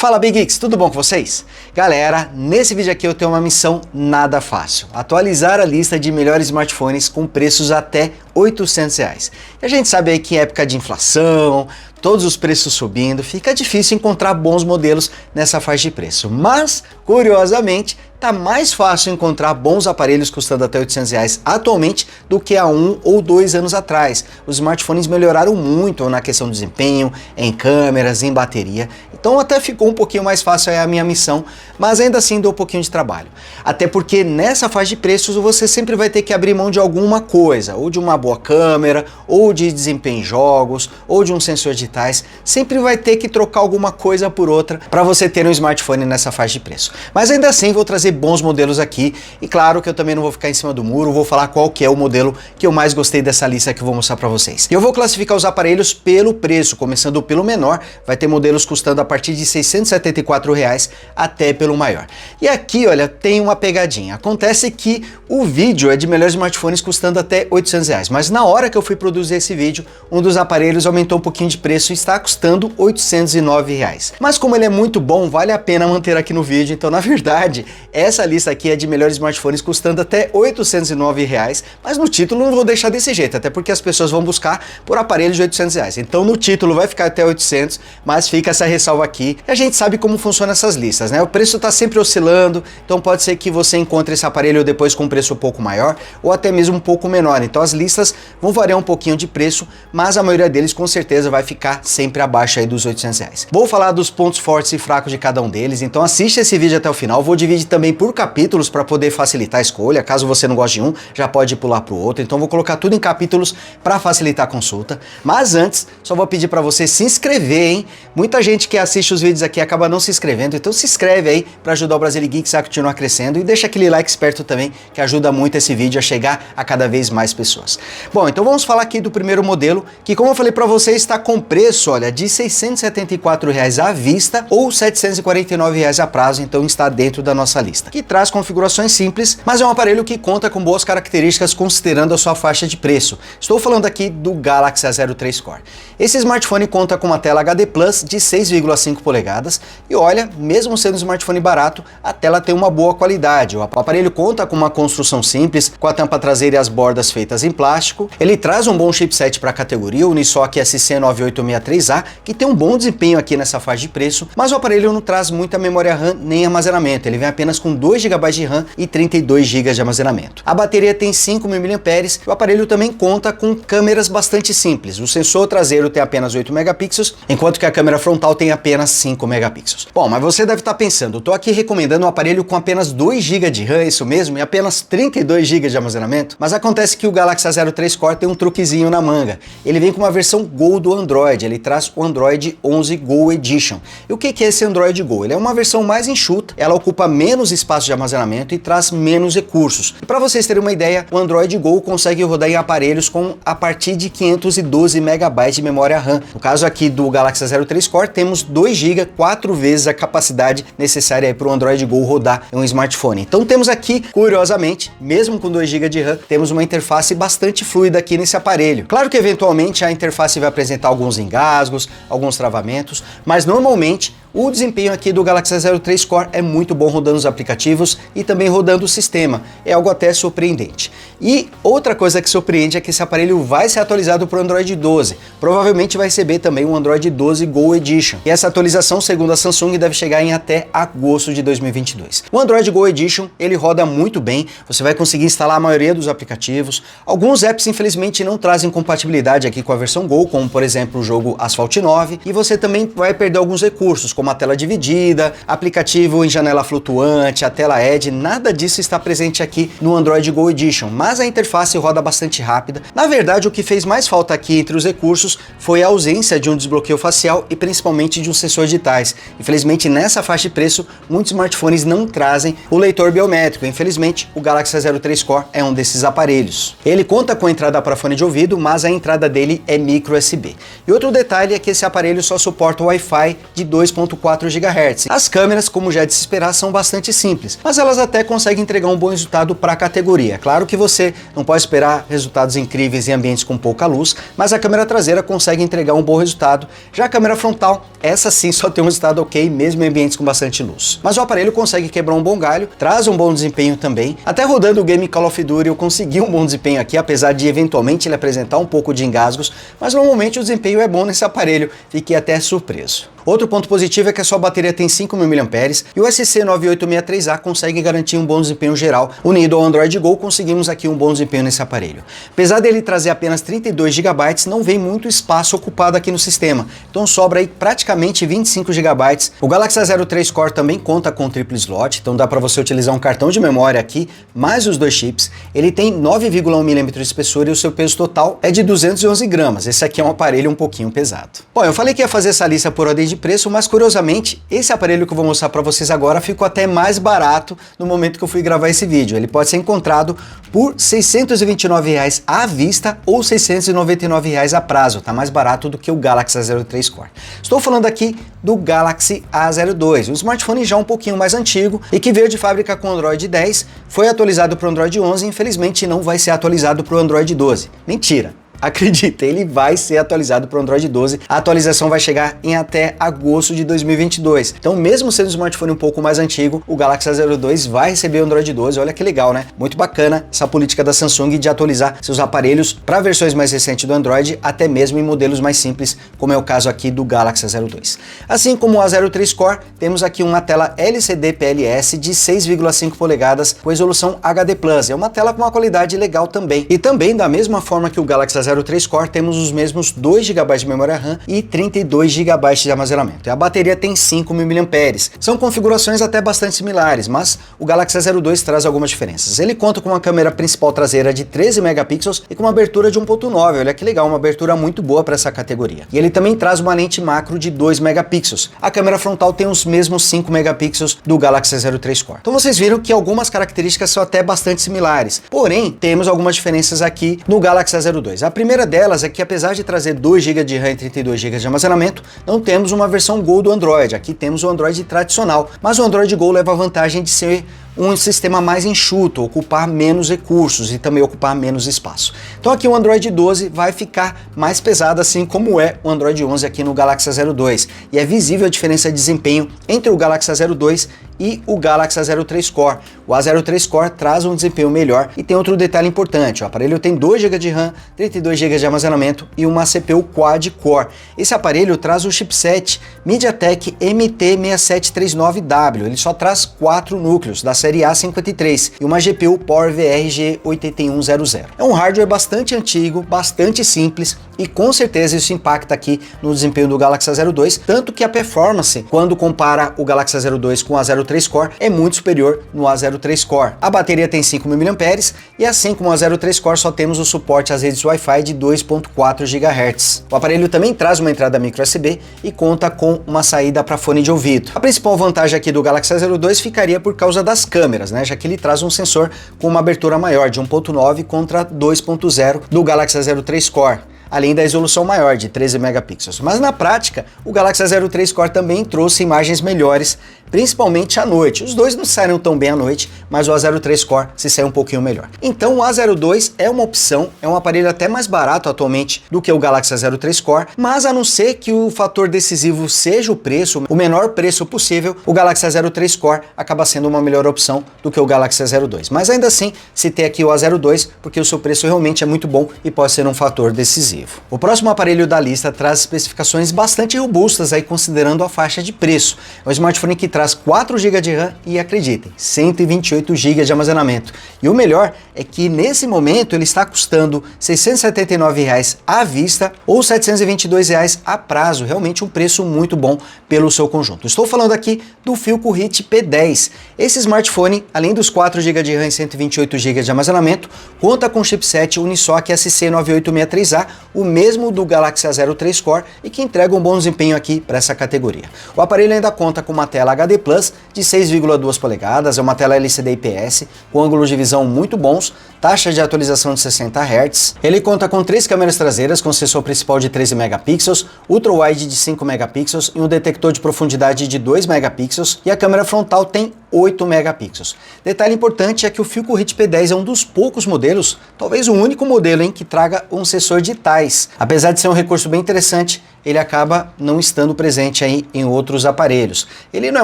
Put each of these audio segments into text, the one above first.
Fala Big Geeks, tudo bom com vocês? Galera, nesse vídeo aqui eu tenho uma missão nada fácil. Atualizar a lista de melhores smartphones com preços até R$800. E a gente sabe aí que em época de inflação, todos os preços subindo, fica difícil encontrar bons modelos nessa faixa de preço. Mas, curiosamente, tá mais fácil encontrar bons aparelhos custando até R$800 atualmente do que há 1 ou 2 anos atrás. Os smartphones melhoraram muito na questão do desempenho, em câmeras, em bateria. Então até ficou um pouquinho mais fácil aí a minha missão, mas ainda assim deu um pouquinho de trabalho. Até porque nessa faixa de preços você sempre vai ter que abrir mão de alguma coisa, ou de uma boa câmera, ou de desempenho em jogos, ou de um sensor digitais. Sempre vai ter que trocar alguma coisa por outra para você ter um smartphone nessa faixa de preço. Mas ainda assim vou trazer bons modelos aqui e claro que eu também não vou ficar em cima do muro, vou falar qual que é o modelo que eu mais gostei dessa lista que eu vou mostrar para vocês. Eu vou classificar os aparelhos pelo preço, começando pelo menor, vai ter modelos custando a partir de R$674 até pelo maior. E aqui, olha, tem uma pegadinha. Acontece que o vídeo é de melhores smartphones custando até R$800, mas na hora que eu fui produzir esse vídeo, um dos aparelhos aumentou um pouquinho de preço e está custando R$809. Mas como ele é muito bom, vale a pena manter aqui no vídeo, então na verdade, essa lista aqui é de melhores smartphones custando até R$809, mas no título não vou deixar desse jeito, até porque as pessoas vão buscar por aparelhos de R$800. Então no título vai ficar até 800, mas fica essa ressalva aqui. E a gente sabe como funcionam essas listas, né? O preço está sempre oscilando, então pode ser que você encontre esse aparelho depois com um preço um pouco maior ou até mesmo um pouco menor. Então as listas vão variar um pouquinho de preço, mas a maioria deles com certeza vai ficar sempre abaixo aí dos R$800. Vou falar dos pontos fortes e fracos de cada um deles, então assiste esse vídeo até o final. Vou dividir também por capítulos para poder facilitar a escolha. Caso você não goste de um, já pode pular para o outro. Então vou colocar tudo em capítulos para facilitar a consulta. Mas antes, só vou pedir para você se inscrever, hein? Muita gente que assiste os vídeos aqui acaba não se inscrevendo, então se inscreve aí para ajudar o Brazilian Geeks a continuar crescendo e deixa aquele like esperto também, que ajuda muito esse vídeo a chegar a cada vez mais pessoas. Bom, então vamos falar aqui do primeiro modelo, que como eu falei para você, está com preço, olha, de R$674 à vista ou R$749 a prazo, então está dentro da nossa lista, que traz configurações simples, mas é um aparelho que conta com boas características considerando a sua faixa de preço. Estou falando aqui do Galaxy A03 Core. Esse smartphone conta com uma tela HD Plus de 6,5 polegadas e olha, mesmo sendo um smartphone barato, a tela tem uma boa qualidade. O aparelho conta com uma construção simples, com a tampa traseira e as bordas feitas em plástico. Ele traz um bom chipset para a categoria, o Unisoc SC9863A, que tem um bom desempenho aqui nessa faixa de preço, mas o aparelho não traz muita memória RAM nem armazenamento. Ele vem apenas com 2 GB de RAM e 32 GB de armazenamento. A bateria tem 5.000 mAh e o aparelho também conta com câmeras bastante simples. O sensor traseiro tem apenas 8 megapixels, enquanto que a câmera frontal tem apenas 5 megapixels. Bom, mas você deve estar pensando, eu tô aqui recomendando um aparelho com apenas 2 GB de RAM, é isso mesmo? E apenas 32 GB de armazenamento? Mas acontece que o Galaxy A03 Core tem um truquezinho na manga. Ele vem com uma versão Go do Android, ele traz o Android 11 Go Edition. E o que é esse Android Go? Ele é uma versão mais enxuta, ela ocupa menos espaço de armazenamento e traz menos recursos. E para vocês terem uma ideia, o Android Go consegue rodar em aparelhos com a partir de 512 MB de memória RAM. No caso aqui do Galaxy A03 Core, temos 2 GB, 4 vezes a capacidade necessária para o Android Go rodar em um smartphone. Então temos aqui, curiosamente, mesmo com 2 GB de RAM, temos uma interface bastante fluida aqui nesse aparelho. Claro que eventualmente a interface vai apresentar alguns engasgos, alguns travamentos, mas normalmente o desempenho aqui do Galaxy A03 Core é muito bom rodando os aplicativos e também rodando o sistema. É algo até surpreendente. E outra coisa que surpreende é que esse aparelho vai ser atualizado para o Android 12. Provavelmente vai receber também o Android 12 Go Edition. E essa atualização, segundo a Samsung, deve chegar em até agosto de 2022. O Android Go Edition, ele roda muito bem. Você vai conseguir instalar a maioria dos aplicativos. Alguns apps, infelizmente, não trazem compatibilidade aqui com a versão Go, como por exemplo o jogo Asphalt 9. E você também vai perder alguns recursos, como a tela dividida, aplicativo em janela flutuante, a tela Edge, nada disso está presente aqui no Android Go Edition, mas a interface roda bastante rápida. Na verdade, o que fez mais falta aqui entre os recursos foi a ausência de um desbloqueio facial e principalmente de um sensor digitais. Infelizmente, nessa faixa de preço, muitos smartphones não trazem o leitor biométrico. Infelizmente, o Galaxy A03 Core é um desses aparelhos. Ele conta com entrada para fone de ouvido, mas a entrada dele é micro USB. E outro detalhe é que esse aparelho só suporta o Wi-Fi de 2.4 2.4 GHz. As câmeras, como já é de se esperar, são bastante simples, mas elas até conseguem entregar um bom resultado para a categoria. Claro que você não pode esperar resultados incríveis em ambientes com pouca luz, mas a câmera traseira consegue entregar um bom resultado. Já a câmera frontal, essa sim só tem um resultado ok, mesmo em ambientes com bastante luz. Mas o aparelho consegue quebrar um bom galho, traz um bom desempenho também. Até rodando o game Call of Duty eu consegui um bom desempenho aqui, apesar de eventualmente ele apresentar um pouco de engasgos, mas normalmente o desempenho é bom nesse aparelho, fiquei até surpreso. Outro ponto positivo é que a sua bateria tem 5.000 mAh e o SC9863A consegue garantir um bom desempenho geral. Unido ao Android Go, conseguimos aqui um bom desempenho nesse aparelho. Apesar dele trazer apenas 32 GB, não vem muito espaço ocupado aqui no sistema, então sobra aí praticamente 25 GB. O Galaxy A03 Core também conta com triplo slot, então dá para você utilizar um cartão de memória aqui, mais os dois chips. Ele tem 9,1 mm de espessura e o seu peso total é de 211 gramas. Esse aqui é um aparelho um pouquinho pesado. Bom, eu falei que ia fazer essa lista por ordem de preço, mas curiosamente, esse aparelho que eu vou mostrar para vocês agora ficou até mais barato no momento que eu fui gravar esse vídeo. Ele pode ser encontrado por R$ 629 à vista ou R$ 699 a prazo, tá mais barato do que o Galaxy A03 Core. Estou falando aqui do Galaxy A02, um smartphone já um pouquinho mais antigo e que veio de fábrica com Android 10, foi atualizado para o Android 11 e infelizmente não vai ser atualizado para o Android 12. Mentira! Acredita, ele vai ser atualizado para o Android 12. A atualização vai chegar em até agosto de 2022. Então, mesmo sendo um smartphone um pouco mais antigo, o Galaxy A02 vai receber o Android 12. Olha que legal, né? Muito bacana essa política da Samsung de atualizar seus aparelhos para versões mais recentes do Android, até mesmo em modelos mais simples, como é o caso aqui do Galaxy A02. Assim como o A03 Core, temos aqui uma tela LCD PLS de 6,5 polegadas com resolução HD+. É uma tela com uma qualidade legal também. E também, da mesma forma que o Galaxy A03 Core, temos os mesmos 2 GB de memória RAM e 32 GB de armazenamento. E a bateria tem 5.000 mAh. São configurações até bastante similares, mas o Galaxy A02 traz algumas diferenças. Ele conta com uma câmera principal traseira de 13 megapixels e com uma abertura de 1.9. Olha que legal, uma abertura muito boa para essa categoria. E ele também traz uma lente macro de 2 megapixels. A câmera frontal tem os mesmos 5 megapixels do Galaxy A03 Core. Então vocês viram que algumas características são até bastante similares. Porém, temos algumas diferenças aqui no Galaxy A02. A primeira delas é que, apesar de trazer 2 GB de RAM e 32 GB de armazenamento, não temos uma versão Go do Android. Aqui temos o Android tradicional, mas o Android Go leva a vantagem de ser um sistema mais enxuto, ocupar menos recursos e também ocupar menos espaço. Então aqui o Android 12 vai ficar mais pesado, assim como é o Android 11 aqui no Galaxy A02. E é visível a diferença de desempenho entre o Galaxy A02 e o Galaxy A03 Core. O A03 Core traz um desempenho melhor e tem outro detalhe importante: o aparelho tem 2 GB de RAM, 32 GB de armazenamento e uma CPU quad-core. Esse aparelho traz o chipset MediaTek MT6739W, ele só traz 4 núcleos da série A53 e uma GPU PowerVR G8100. É um hardware bastante antigo, bastante simples e com certeza isso impacta aqui no desempenho do Galaxy A02, tanto que a performance, quando compara o Galaxy A02 com o A03 Core, é muito superior no A03 Core. A bateria tem 5.000 mAh e assim como o A03 Core só temos o suporte às redes Wi-Fi de 2.4 GHz. O aparelho também traz uma entrada micro USB e conta com uma saída para fone de ouvido. A principal vantagem aqui do Galaxy A02 ficaria por causa das câmeras, né? Já que ele traz um sensor com uma abertura maior de 1.9 contra 2.0 do Galaxy A03 Core, além da resolução maior de 13 megapixels. Mas na prática, o Galaxy A03 Core também trouxe imagens melhores, principalmente à noite. Os dois não saíram tão bem à noite, mas o A03 Core se sai um pouquinho melhor. Então o A02 é uma opção, é um aparelho até mais barato atualmente do que o Galaxy A03 Core, mas a não ser que o fator decisivo seja o preço, o menor preço possível, o Galaxy A03 Core acaba sendo uma melhor opção do que o Galaxy A02. Mas ainda assim, citei aqui o A02 porque o seu preço realmente é muito bom e pode ser um fator decisivo. O próximo aparelho da lista traz especificações bastante robustas aí considerando a faixa de preço. É um smartphone que traz 4 GB de RAM e, acreditem, 128 GB de armazenamento. E o melhor é que nesse momento ele está custando R$ 679 à vista ou R$ 722 a prazo. Realmente um preço muito bom pelo seu conjunto. Estou falando aqui do Philco Hit P10. Esse smartphone, além dos 4 GB de RAM e 128 GB de armazenamento, conta com o chipset Unisoc SC9863A, o mesmo do Galaxy A03 Core e que entrega um bom desempenho aqui para essa categoria. O aparelho ainda conta com uma tela HD+, HD Plus de 6,2 polegadas, é uma tela LCD IPS com ângulos de visão muito bons, taxa de atualização de 60 Hz. Ele conta com 3 câmeras traseiras com sensor principal de 13 megapixels, ultra-wide de 5 megapixels e um detector de profundidade de 2 megapixels, e a câmera frontal tem 8 megapixels. Detalhe importante é que o Philco Hit P10 é um dos poucos modelos, talvez o único modelo, que traga um sensor de TIEs. Apesar de ser um recurso bem interessante, ele acaba não estando presente aí em outros aparelhos. Ele não é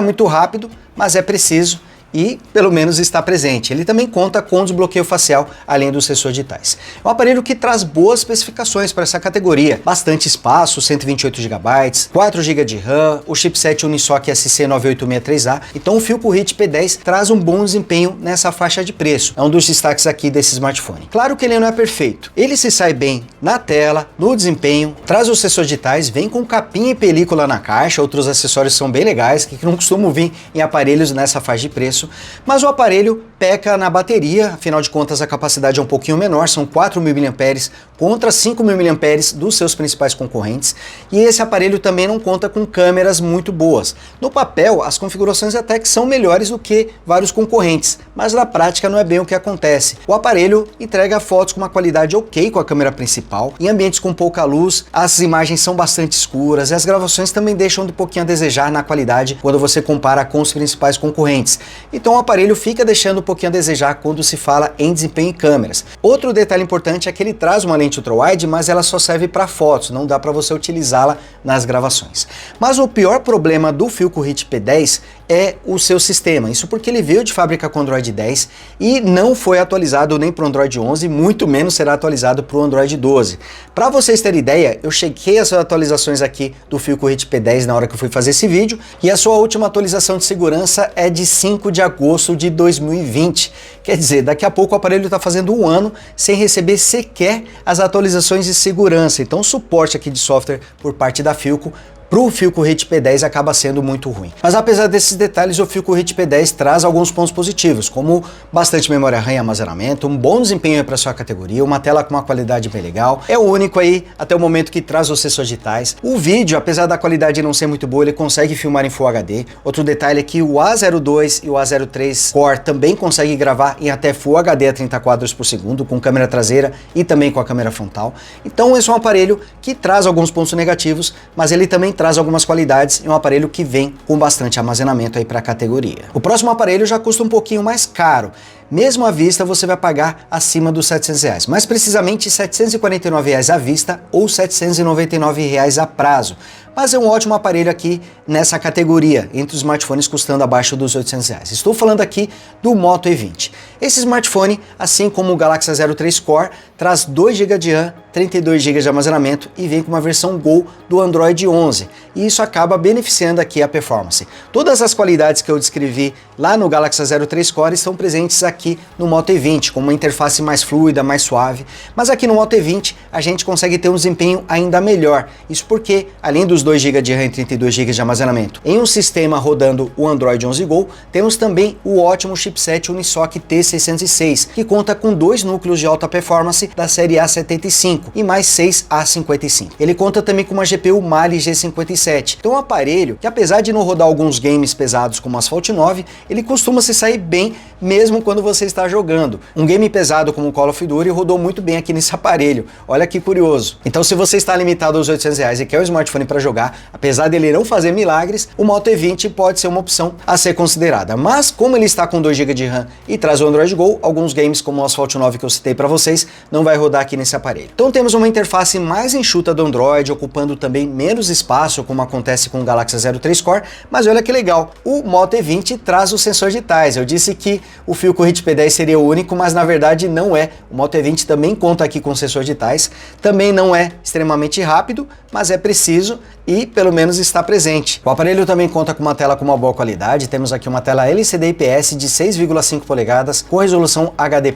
muito rápido, mas é preciso e pelo menos está presente. Ele também conta com desbloqueio facial, além do sensor de TIEs. É um aparelho que traz boas especificações para essa categoria. Bastante espaço, 128 GB, 4 GB de RAM, o chipset Unisoc SC9863A. Então o Philco Hit P10 traz um bom desempenho nessa faixa de preço. É um dos destaques aqui desse smartphone. Claro que ele não é perfeito. Ele se sai bem na tela, no desempenho, traz o sensor de TIEs, vem com capinha e película na caixa, outros acessórios são bem legais, que não costumam vir em aparelhos nessa faixa de preço. Mas o aparelho peca na bateria, afinal de contas a capacidade é um pouquinho menor, são 4.000 mAh contra 5.000 mAh dos seus principais concorrentes, e esse aparelho também não conta com câmeras muito boas. No papel, as configurações até que são melhores do que vários concorrentes, mas na prática não é bem o que acontece. O aparelho entrega fotos com uma qualidade ok com a câmera principal, em ambientes com pouca luz, as imagens são bastante escuras e as gravações também deixam um pouquinho a desejar na qualidade quando você compara com os principais concorrentes. Então o aparelho fica deixando um pouquinho a desejar quando se fala em desempenho em câmeras. Outro detalhe importante é que ele traz uma lente ultra-wide, mas ela só serve para fotos, não dá para você utilizá-la nas gravações. Mas o pior problema do Philco Hit P10 é o seu sistema. Isso porque ele veio de fábrica com Android 10 e não foi atualizado nem para o Android 11, muito menos será atualizado para o Android 12. Para vocês terem ideia, eu chequei as atualizações aqui do Philco Hit P10 na hora que eu fui fazer esse vídeo, e a sua última atualização de segurança é de 5 de agosto de 2020. Quer dizer, daqui a pouco o aparelho está fazendo um ano sem receber sequer as atualizações de segurança. Então o suporte aqui de software por parte da Philco para o Philco Hit P10 acaba sendo muito ruim. Mas apesar desses detalhes, o Philco Hit P10 traz alguns pontos positivos, como bastante memória RAM e armazenamento, um bom desempenho para sua categoria, uma tela com uma qualidade bem legal, é o único aí até o momento que traz os sensores digitais. O vídeo, apesar da qualidade não ser muito boa, ele consegue filmar em Full HD. Outro detalhe é que o A02 e o A03 Core também conseguem gravar em até Full HD a 30 quadros por segundo, com câmera traseira e também com a câmera frontal. Então esse é um aparelho que traz alguns pontos negativos, mas ele também traz algumas qualidades e um aparelho que vem com bastante armazenamento aí para a categoria. O próximo aparelho já custa um pouquinho mais caro. Mesmo à vista você vai pagar acima dos R$700, mais precisamente R$749 à vista ou R$799 a prazo. Mas é um ótimo aparelho aqui nessa categoria, entre os smartphones custando abaixo dos R$800. Estou falando aqui do Moto E20. Esse smartphone, assim como o Galaxy A03 Core, traz 2 GB de RAM, 32 GB de armazenamento e vem com uma versão Go do Android 11. E isso acaba beneficiando aqui a performance. Todas as qualidades que eu descrevi lá no Galaxy A03 Core estão presentes aqui no Moto E20, com uma interface mais fluida, mais suave. Mas aqui no Moto E20 a gente consegue ter um desempenho ainda melhor. Isso porque, além dos 2 GB de RAM e 32 GB de armazenamento, em um sistema rodando o Android 11 Go, temos também o ótimo chipset Unisoc T606, que conta com 2 núcleos de alta performance da série A75 e mais 6 A55. Ele conta também com uma GPU Mali G57. Então é um aparelho que, apesar de não rodar alguns games pesados como Asphalt 9, ele costuma se sair bem mesmo quando você está jogando. Um game pesado como Call of Duty rodou muito bem aqui nesse aparelho. Olha que curioso. Então se você está limitado aos R$800 e quer um smartphone para jogar, apesar dele não fazer milagres, o Moto E20 pode ser uma opção a ser considerada. Mas como ele está com 2 GB de RAM e traz o Android Go, alguns games como o Asphalt 9 que eu citei para vocês não vai rodar aqui nesse aparelho. Então temos uma interface mais enxuta do Android, ocupando também menos espaço, como acontece com o Galaxy A03 Core, mas olha que legal, o Moto E20 traz o sensor de TIEs. Eu disse que o Philco Hit P10 seria o único, mas na verdade não é. O Moto E20 também conta aqui com sensor de TIEs, também não é extremamente rápido, mas é preciso e pelo menos está presente. O aparelho também conta com uma tela com uma boa qualidade, temos aqui uma tela LCD IPS de 6,5 polegadas com resolução HD+.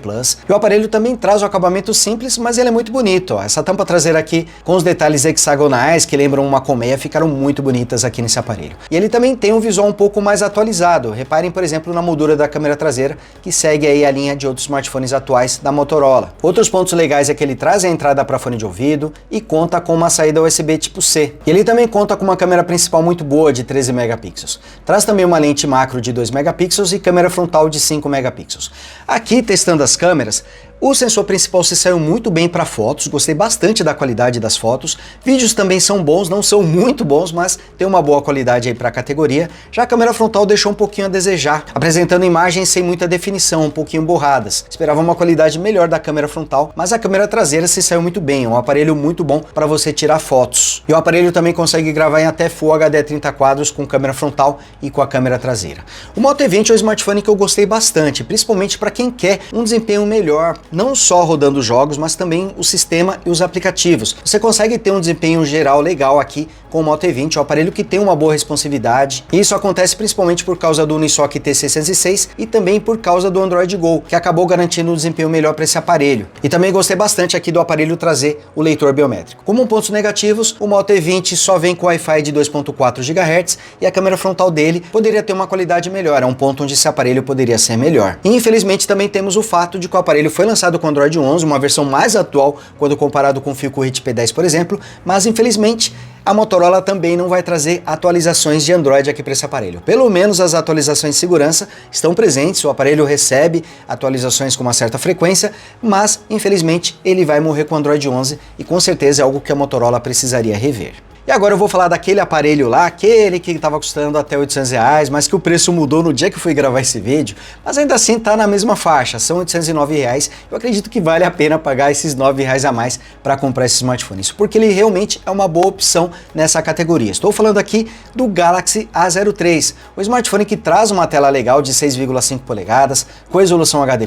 E o aparelho também traz o acabamento simples, mas ele é muito bonito. Ó. Essa tampa traseira aqui com os detalhes hexagonais que lembram uma colmeia ficaram muito bonitas aqui nesse aparelho. E ele também tem um visual um pouco mais atualizado. Reparem, por exemplo, na moldura da câmera traseira, que segue aí a linha de outros smartphones atuais da Motorola. Outros pontos legais é que ele traz a entrada para fone de ouvido e conta com uma saída USB tipo C. E ele também também conta com uma câmera principal muito boa de 13 megapixels. Traz também uma lente macro de 2 megapixels e câmera frontal de 5 megapixels. Aqui, testando as câmeras, o sensor principal se saiu muito bem para fotos, gostei bastante da qualidade das fotos. Vídeos também são bons, não são muito bons, mas tem uma boa qualidade aí para a categoria. Já a câmera frontal deixou um pouquinho a desejar, apresentando imagens sem muita definição, um pouquinho borradas. Esperava uma qualidade melhor da câmera frontal, mas a câmera traseira se saiu muito bem, é um aparelho muito bom para você tirar fotos. E o aparelho também consegue gravar em até Full HD 30 quadros com câmera frontal e com a câmera traseira. O Moto E20 é um smartphone que eu gostei bastante, principalmente para quem quer um desempenho melhor, não só rodando jogos, mas também o sistema e os aplicativos. Você consegue ter um desempenho geral legal aqui com o Moto E20, um aparelho que tem uma boa responsividade, e isso acontece principalmente por causa do Unisoc T606 e também por causa do Android Go, que acabou garantindo um desempenho melhor para esse aparelho. E também gostei bastante aqui do aparelho trazer o leitor biométrico. Como pontos negativos, o Moto E20 só vem com Wi-Fi de 2.4 GHz e a câmera frontal dele poderia ter uma qualidade melhor, é um ponto onde esse aparelho poderia ser melhor. E infelizmente também temos o fato de que o aparelho foi lançado com Android 11, uma versão mais atual quando comparado com o Philco Hit P10, por exemplo, mas infelizmente a Motorola também não vai trazer atualizações de Android aqui para esse aparelho. Pelo menos as atualizações de segurança estão presentes, o aparelho recebe atualizações com uma certa frequência, mas infelizmente ele vai morrer com Android 11 e com certeza é algo que a Motorola precisaria rever. E agora eu vou falar daquele aparelho lá, aquele que estava custando até R$800, mas que o preço mudou no dia que fui gravar esse vídeo, mas ainda assim está na mesma faixa, são R$809. Eu acredito que vale a pena pagar esses R$9 a mais para comprar esse smartphone, isso porque ele realmente é uma boa opção nessa categoria. Estou falando aqui do Galaxy A03, o smartphone que traz uma tela legal de 6,5 polegadas, com resolução HD+,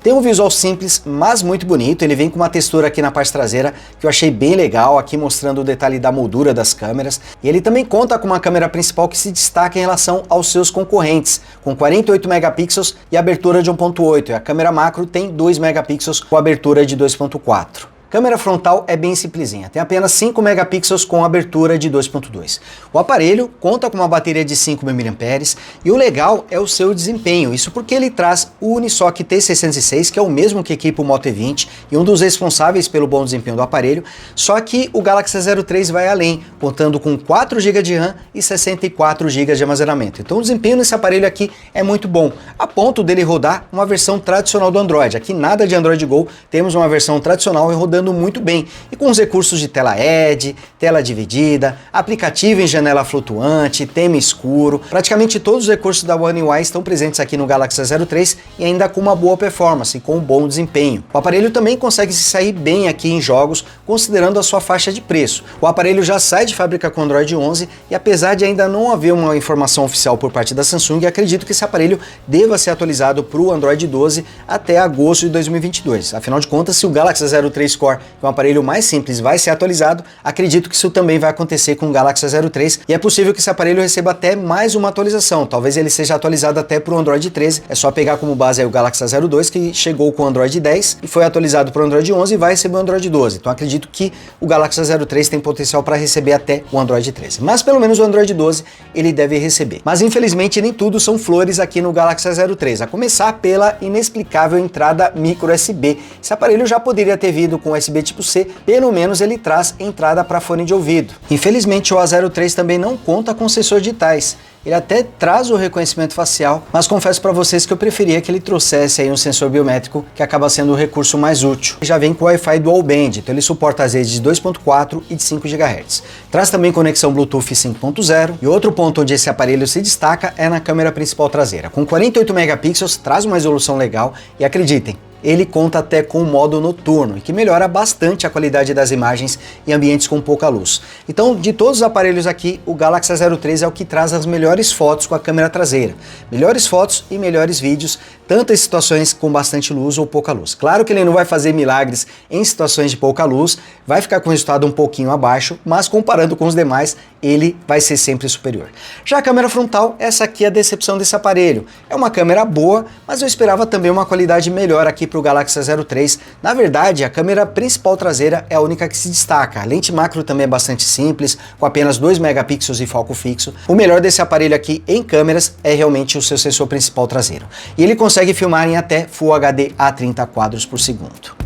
tem um visual simples, mas muito bonito, ele vem com uma textura aqui na parte traseira que eu achei bem legal, aqui mostrando o detalhe da moldura das câmeras, e ele também conta com uma câmera principal que se destaca em relação aos seus concorrentes, com 48 megapixels e abertura de 1.8, e a câmera macro tem 2 megapixels com abertura de 2.4. Câmera frontal é bem simplesinha, tem apenas 5 megapixels com abertura de 2.2. O aparelho conta com uma bateria de 5.000 mAh e o legal é o seu desempenho, isso porque ele traz o Unisoc T606, que é o mesmo que equipa o Moto E20 e um dos responsáveis pelo bom desempenho do aparelho, só que o Galaxy A03 vai além, contando com 4 GB de RAM e 64 GB de armazenamento. Então o desempenho nesse aparelho aqui é muito bom, a ponto dele rodar uma versão tradicional do Android. Aqui nada de Android Go, temos uma versão tradicional e rodando muito bem, e com os recursos de tela LED, tela dividida, aplicativo em janela flutuante, tema escuro, praticamente todos os recursos da One UI estão presentes aqui no Galaxy A03 e ainda com uma boa performance e com um bom desempenho. O aparelho também consegue se sair bem aqui em jogos, considerando a sua faixa de preço. O aparelho já sai de fábrica com Android 11 e apesar de ainda não haver uma informação oficial por parte da Samsung, acredito que esse aparelho deva ser atualizado para o Android 12 até agosto de 2022. Afinal de contas, se o Galaxy A03 Core, que é um aparelho mais simples, vai ser atualizado, acredito que isso também vai acontecer com o Galaxy A03 e é possível que esse aparelho receba até mais uma atualização, talvez ele seja atualizado até para o Android 13, é só pegar como base aí o Galaxy A02 que chegou com o Android 10 e foi atualizado para o Android 11 e vai receber o Android 12, então acredito que o Galaxy A03 tem potencial para receber até o Android 13, mas pelo menos o Android 12 ele deve receber. Mas infelizmente nem tudo são flores aqui no Galaxy A03, a começar pela inexplicável entrada micro USB. Esse aparelho já poderia ter vindo com USB tipo C, pelo menos ele traz entrada para fone de ouvido. Infelizmente o A03 também não conta com sensor digitais. Ele até traz o reconhecimento facial, mas confesso para vocês que eu preferia que ele trouxesse aí um sensor biométrico, que acaba sendo o recurso mais útil. Já vem com Wi-Fi Dual Band, então ele suporta as redes de 2.4 e de 5 GHz. Traz também conexão Bluetooth 5.0 e outro ponto onde esse aparelho se destaca é na câmera principal traseira. Com 48 megapixels, traz uma resolução legal e acreditem, ele conta até com o modo noturno, e que melhora bastante a qualidade das imagens em ambientes com pouca luz. Então, de todos os aparelhos aqui, o Galaxy A03 é o que traz as melhores fotos com a câmera traseira. Melhores fotos e melhores vídeos, tanto em situações com bastante luz ou pouca luz. Claro que ele não vai fazer milagres em situações de pouca luz, vai ficar com o resultado um pouquinho abaixo, mas comparando com os demais, ele vai ser sempre superior. Já a câmera frontal, essa aqui é a decepção desse aparelho. É uma câmera boa, mas eu esperava também uma qualidade melhor aqui para o Galaxy A03. Na verdade, a câmera principal traseira é a única que se destaca. A lente macro também é bastante simples, com apenas 2 megapixels e foco fixo. O melhor desse aparelho aqui em câmeras é realmente o seu sensor principal traseiro. E ele consegue filmar em até Full HD a 30 quadros por segundo.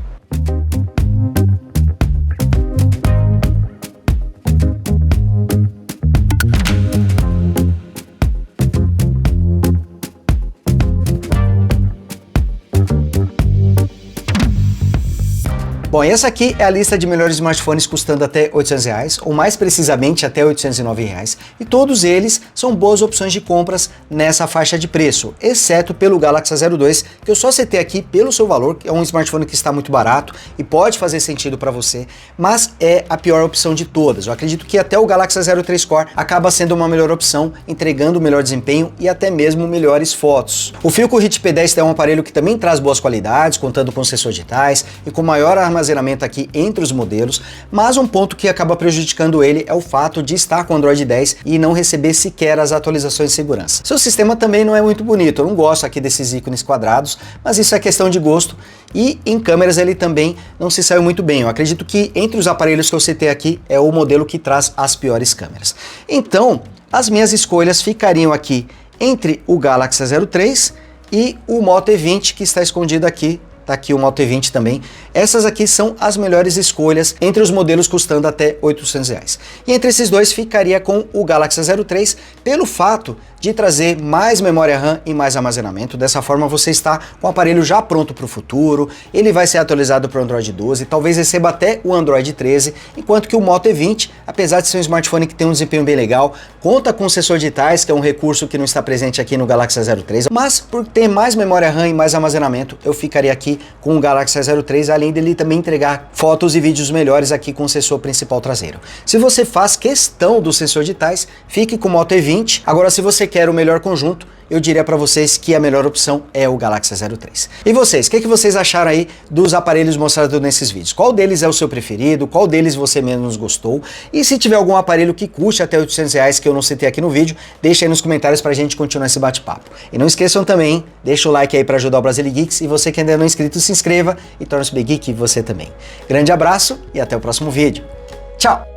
Bom, e essa aqui é a lista de melhores smartphones custando até R$800, ou mais precisamente até R$809, e todos eles são boas opções de compras nessa faixa de preço, exceto pelo Galaxy A02, que eu só citei aqui pelo seu valor, que é um smartphone que está muito barato e pode fazer sentido para você, mas é a pior opção de todas. Eu acredito que até o Galaxy A03 Core acaba sendo uma melhor opção, entregando melhor desempenho e até mesmo melhores fotos. O Philco Hit P10 é um aparelho que também traz boas qualidades, contando com sensores digitais e com maior armazenamento aqui entre os modelos, mas um ponto que acaba prejudicando ele é o fato de estar com Android 10 e não receber sequer as atualizações de segurança. Seu sistema também não é muito bonito, eu não gosto aqui desses ícones quadrados, mas isso é questão de gosto, e em câmeras ele também não se saiu muito bem. Eu acredito que entre os aparelhos que eu citei aqui é o modelo que traz as piores câmeras. Então, as minhas escolhas ficariam aqui entre o Galaxy A03 e o Moto E20, que está escondido aqui. Tá aqui o Moto E20 também. Essas aqui são as melhores escolhas entre os modelos custando até R$800. E entre esses dois ficaria com o Galaxy A03 pelo fato de trazer mais memória RAM e mais armazenamento. Dessa forma você está com o aparelho já pronto para o futuro, ele vai ser atualizado para o Android 12, talvez receba até o Android 13, enquanto que o Moto E20, apesar de ser um smartphone que tem um desempenho bem legal, conta com sensor digitais, que é um recurso que não está presente aqui no Galaxy A03, mas por ter mais memória RAM e mais armazenamento, eu ficaria aqui com o Galaxy A03, além dele também entregar fotos e vídeos melhores aqui com o sensor principal traseiro. Se você faz questão dos sensores digitais, fique com o Moto E20. Agora, se você quer o melhor conjunto, eu diria para vocês que a melhor opção é o Galaxy A03. E vocês, o que vocês acharam aí dos aparelhos mostrados nesses vídeos? Qual deles é o seu preferido? Qual deles você menos gostou? E se tiver algum aparelho que custe até R$800 que eu não citei aqui no vídeo, deixa aí nos comentários pra gente continuar esse bate-papo. E não esqueçam também, deixa o like aí para ajudar o Brasile Geeks, e você que ainda não é inscrito, se inscreva e torne-se Big Geek você também. Grande abraço e até o próximo vídeo. Tchau!